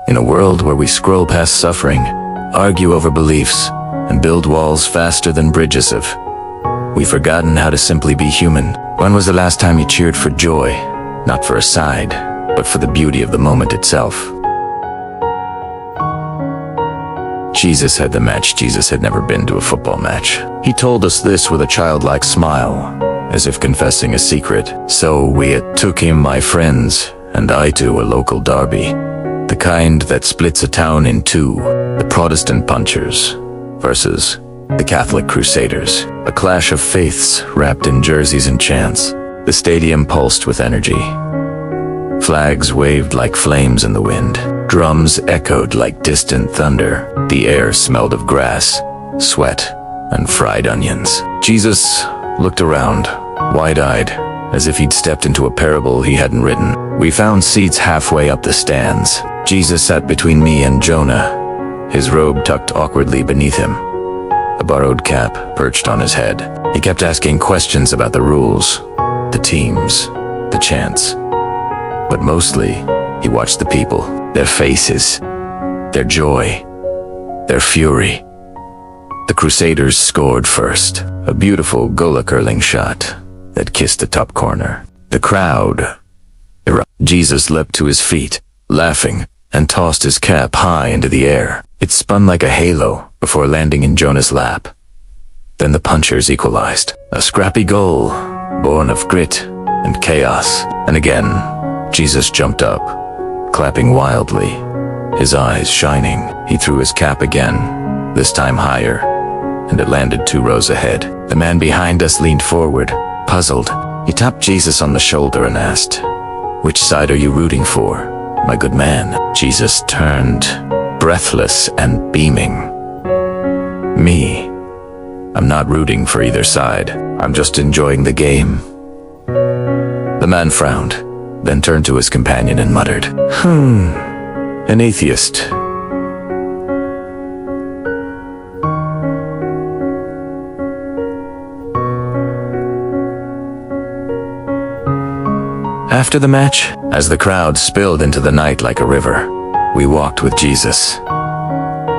In a world where we scroll past suffering, argue over beliefs, and build walls faster than bridges have, we've forgotten how to simply be human. When was the last time you cheered for joy, not for a side, but for the beauty of the moment itself? Jesus had the match. Jesus had never been to a football match. He told us this with a childlike smile, as if confessing a secret. So we took him, my friends, and I to a local derby. The kind that splits a town in two, the Protestant punchers versus the Catholic crusaders. A clash of faiths wrapped in jerseys and chants. The stadium pulsed with energy. Flags waved like flames in the wind. Drums echoed like distant thunder. The air smelled of grass, sweat, and fried onions. Jesus looked around, wide-eyed, as if he'd stepped into a parable he hadn't written. We found seats halfway up the stands. Jesus sat between me and Jonah, his robe tucked awkwardly beneath him, a borrowed cap perched on his head. He kept asking questions about the rules, the teams, the chants. But mostly, he watched the people, their faces, their joy, their fury. The Crusaders scored first, a beautiful goal-curling shot that kissed the top corner. The crowd erupted. Jesus leapt to his feet, laughing, and tossed his cap high into the air. It spun like a halo before landing in Jonah's lap. Then the punchers equalized. A scrappy goal, born of grit and chaos. And again, Jesus jumped up, clapping wildly, his eyes shining. He threw his cap again, this time higher, and it landed 2 rows ahead. The man behind us leaned forward, puzzled. He tapped Jesus on the shoulder and asked, "Which side are you rooting for, my good man?" Jesus turned, breathless and beaming. "Me? I'm not rooting for either side. I'm just enjoying the game." The man frowned, then turned to his companion and muttered, "An atheist." After the match, as the crowd spilled into the night like a river, we walked with Jesus.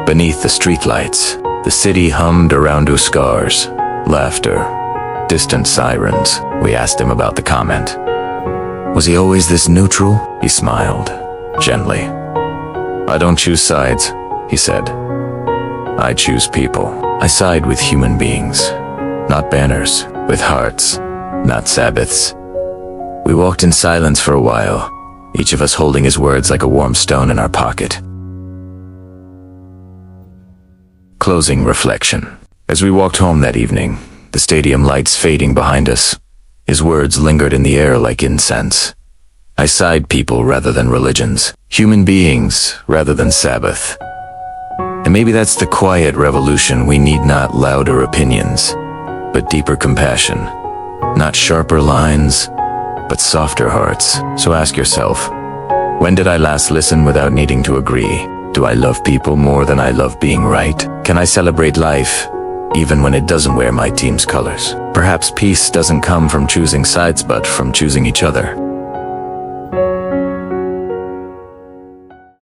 Beneath the streetlights, the city hummed around Uskars, laughter, distant sirens. We asked him about the comment. Was he always this neutral? He smiled, gently. "I don't choose sides," he said. "I choose people. I side with human beings, not banners, with hearts, not Sabbaths." We walked in silence for a while, each of us holding his words like a warm stone in our pocket. Closing reflection. As we walked home that evening, the stadium lights fading behind us, his words lingered in the air like incense. I side people rather than religions, human beings rather than Sabbath. And maybe that's the quiet revolution we need, not louder opinions, but deeper compassion, not sharper lines, but softer hearts. So ask yourself, when did I last listen without needing to agree? Do I love people more than I love being right? Can I celebrate life, even when it doesn't wear my team's colors? Perhaps peace doesn't come from choosing sides, but from choosing each other.